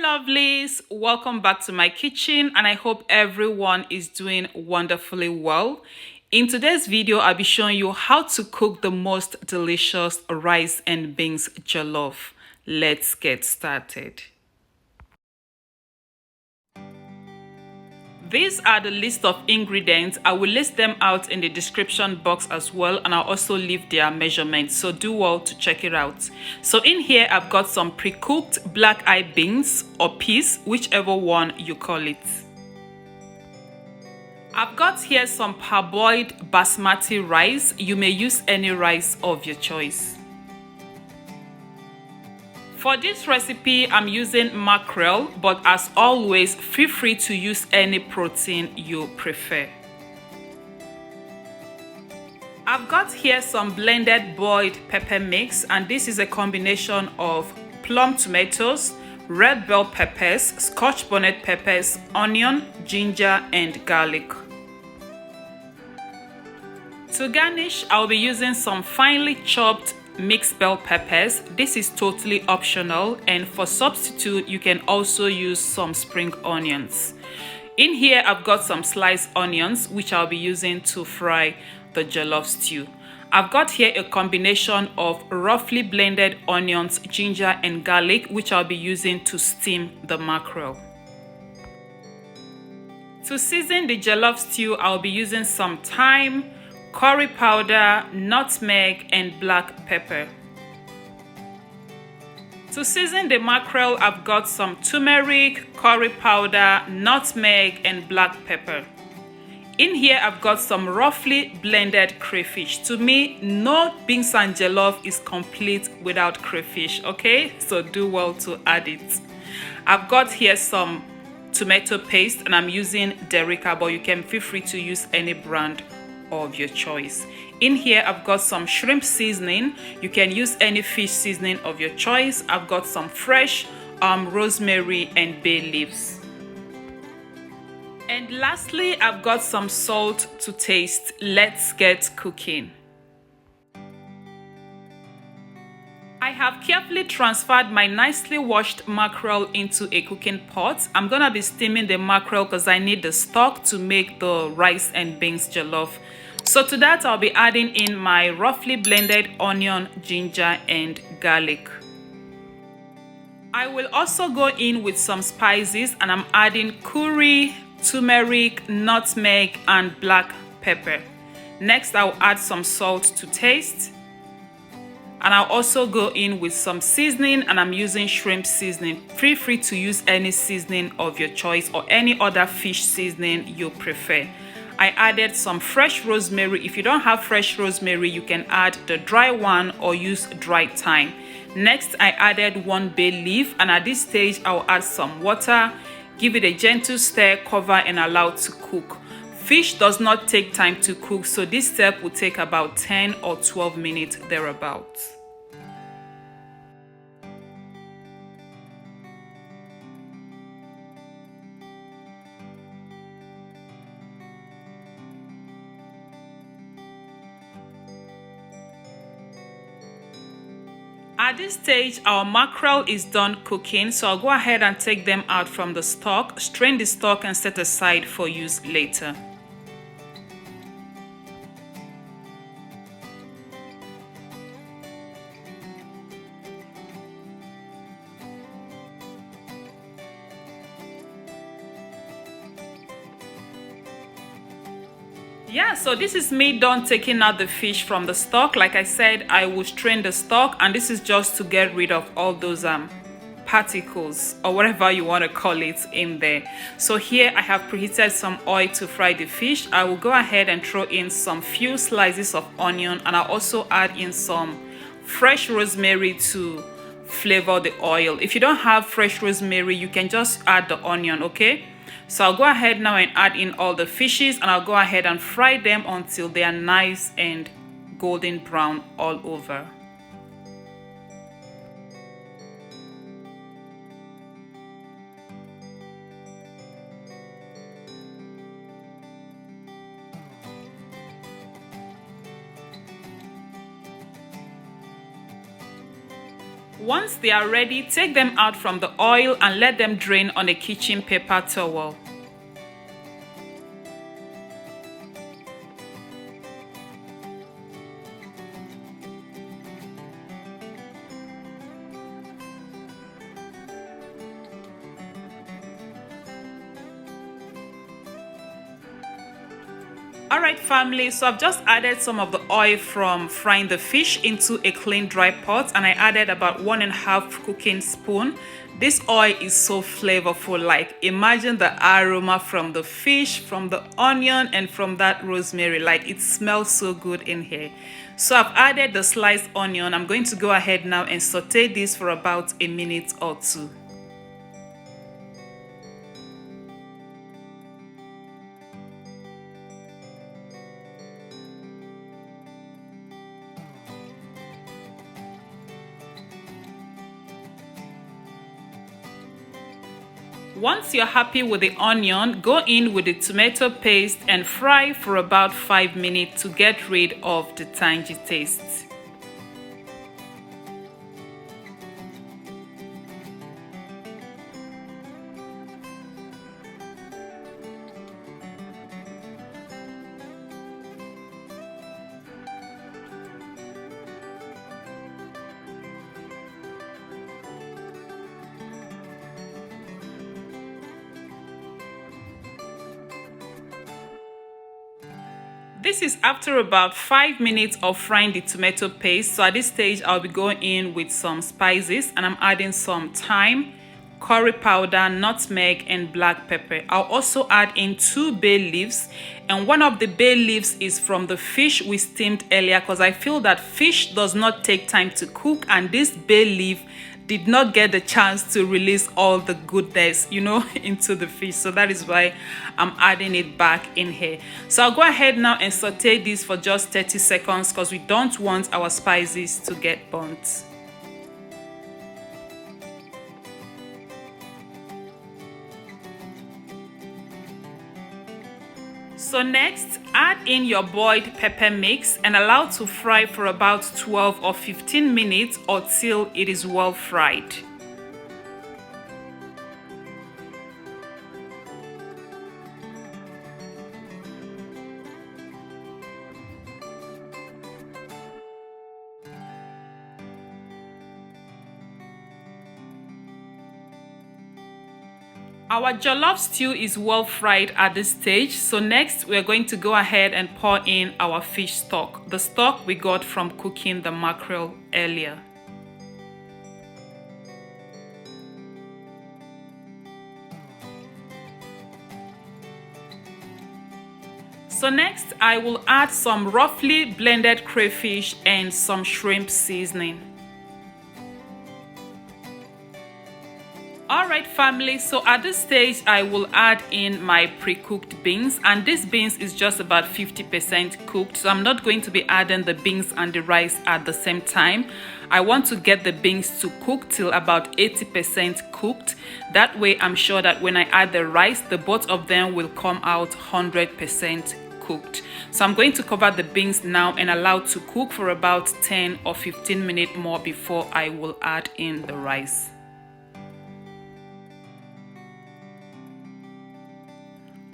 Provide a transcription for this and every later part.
Lovelies, welcome back to my kitchen and I hope everyone is doing wonderfully well. In today's video, I'll be showing you how to cook the most delicious rice and beans jollof. Let's get started. These are the list of ingredients. I will list them out in the description box as well, and I'll also leave their measurements, so do well to check it out. So in here I've got some pre-cooked black eye beans or peas, whichever one you call it. I've got here some parboiled basmati rice. You may use any rice of your choice. For this recipe, I'm using mackerel, but as always, feel free to use any protein you prefer. I've got here some blended boiled pepper mix, and this is a combination of plum tomatoes, red bell peppers, scotch bonnet peppers, onion, ginger, and garlic. To garnish, I'll be using some finely chopped mixed bell peppers. This is totally optional, and for substitute you can also use some spring onions. In here I've got some sliced onions which I'll be using to fry the jollof stew. I've got here a combination of roughly blended onions, ginger, and garlic which I'll be using to steam the mackerel. To season the jollof stew, I'll be using some thyme, curry powder, nutmeg, and black pepper. To season the mackerel, I've got some turmeric, curry powder, nutmeg, and black pepper. In here, I've got some roughly blended crayfish. To me, no beans and jollof is complete without crayfish, okay? So do well to add it. I've got here some tomato paste, and I'm using Derica, but you can feel free to use any brand of your choice. In here I've got some shrimp seasoning. You can use any fish seasoning of your choice. I've got some fresh rosemary and bay leaves. And lastly, I've got some salt to taste. Let's get cooking. I have carefully transferred my nicely washed mackerel into a cooking pot. I'm gonna be steaming the mackerel because I need the stock to make the rice and beans jollof. So to that, I'll be adding in my roughly blended onion, ginger, and garlic. I will also go in with some spices, and I'm adding curry, turmeric, nutmeg, and black pepper. Next, I'll add some salt to taste. And I'll also go in with some seasoning, and I'm using shrimp seasoning. Feel free to use any seasoning of your choice or any other fish seasoning you prefer. I added some fresh rosemary. If you don't have fresh rosemary, you can add the dry one or use dry thyme. Next, I added 1 bay leaf, and at this stage, I'll add some water, give it a gentle stir, cover, and allow it to cook. Fish does not take time to cook, so this step will take about 10 or 12 minutes thereabouts. At this stage, our mackerel is done cooking, so I'll go ahead and take them out from the stock, strain the stock, and set aside for use later. Yeah, so this is me done taking out the fish from the stock. Like I said, I will strain the stock, and this is just to get rid of all those particles or whatever you want to call it in there. So here I have preheated some oil to fry the fish. I will go ahead and throw in some few slices of onion, and I'll also add in some fresh rosemary to flavor the oil. If you don't have fresh rosemary, you can just add the onion, okay? So I'll go ahead now and add in all the fishes, and I'll go ahead and fry them until they are nice and golden brown all over. Once they are ready, take them out from the oil and let them drain on a kitchen paper towel. Alright family, so I've just added some of the oil from frying the fish into a clean dry pot, and I added about 1.5 cooking spoon. This oil is so flavorful, like imagine the aroma from the fish, from the onion, and from that rosemary. Like it smells so good in here. So I've added the sliced onion. I'm going to go ahead now and saute this for about a minute or two. Once you're happy with the onion, go in with the tomato paste and fry for about 5 minutes to get rid of the tangy taste. This is after about 5 minutes of frying the tomato paste. So at this stage, I'll be going in with some spices, and I'm adding some thyme, curry powder, nutmeg, and black pepper. I'll also add in 2 bay leaves, and one of the bay leaves is from the fish we steamed earlier, because I feel that fish does not take time to cook, and this bay leaf did not get the chance to release all the goodness, you know, into the fish. So that is why I'm adding it back in here. So I'll go ahead now and saute this for just 30 seconds because we don't want our spices to get burnt. So next, add in your boiled pepper mix and allow to fry for about 12 or 15 minutes or till it is well fried. Our jollof stew is well fried at this stage. So next we're going to go ahead and pour in our fish stock. The stock we got from cooking the mackerel earlier. So next I will add some roughly blended crayfish and some shrimp seasoning. Alright family, so at this stage I will add in my pre-cooked beans, and this beans is just about 50% cooked, so I'm not going to be adding the beans and the rice at the same time. I want to get the beans to cook till about 80% cooked. That way I'm sure that when I add the rice, the both of them will come out 100% cooked. So I'm going to cover the beans now and allow to cook for about 10 or 15 minutes more before I will add in the rice.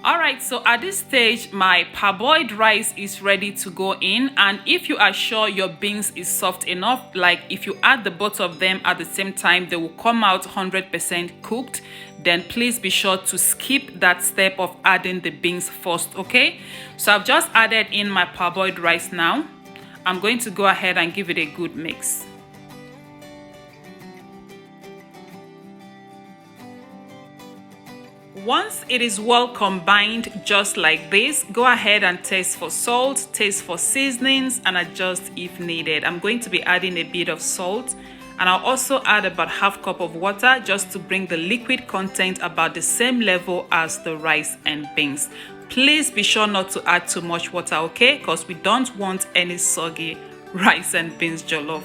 Alright, so at this stage my parboiled rice is ready to go in, and if you are sure your beans is soft enough, like if you add the both of them at the same time they will come out 100% cooked, then please be sure to skip that step of adding the beans first, okay? So I've just added in my parboiled rice now. I'm going to go ahead and give it a good mix. Once it is well combined just like this, go ahead and taste for salt, taste for seasonings, and adjust if needed. I'm going to be adding a bit of salt, and I'll also add about ½ cup of water just to bring the liquid content about the same level as the rice and beans. Please be sure not to add too much water, okay? Because we don't want any soggy rice and beans jollof.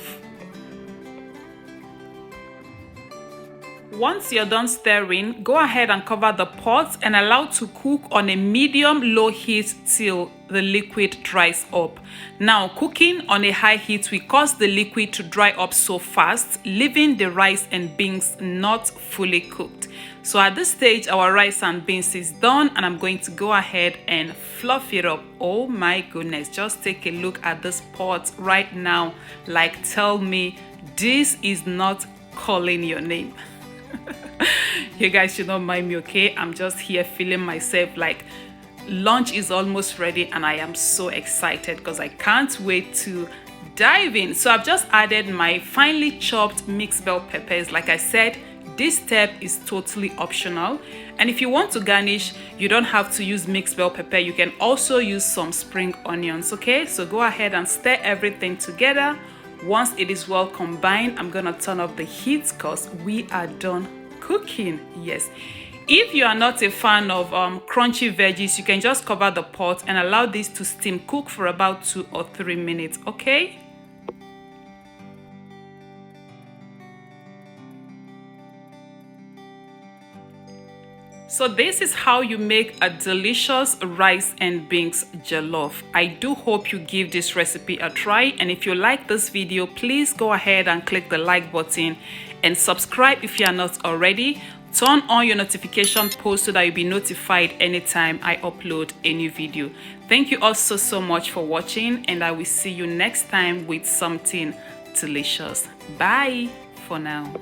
Once you're done stirring, go ahead and cover the pot and allow to cook on a medium-low heat till the liquid dries up. Now, cooking on a high heat will cause the liquid to dry up so fast, leaving the rice and beans not fully cooked. So at this stage, our rice and beans is done, and I'm going to go ahead and fluff it up. Oh my goodness, just take a look at this pot right now. Like, tell me this is not calling your name. You guys should not mind me, okay? I'm just here feeling myself like lunch is almost ready, and I am so excited because I can't wait to dive in. So I've just added my finely chopped mixed bell peppers. Like I said, this step is totally optional, and if you want to garnish, you don't have to use mixed bell pepper. You can also use some spring onions, okay? So go ahead and stir everything together. Once it is well combined, I'm gonna turn off the heat because we are done cooking. Yes, if you are not a fan of crunchy veggies, you can just cover the pot and allow this to steam cook for about 2 or 3 minutes, okay? So this is how you make a delicious rice and beans jollof. I do hope you give this recipe a try, and if you like this video, please go ahead and click the like button and subscribe if you are not already. Turn on your notification post so that you'll be notified anytime I upload a new video. Thank you all so much for watching, and I will see you next time with something delicious. Bye for now.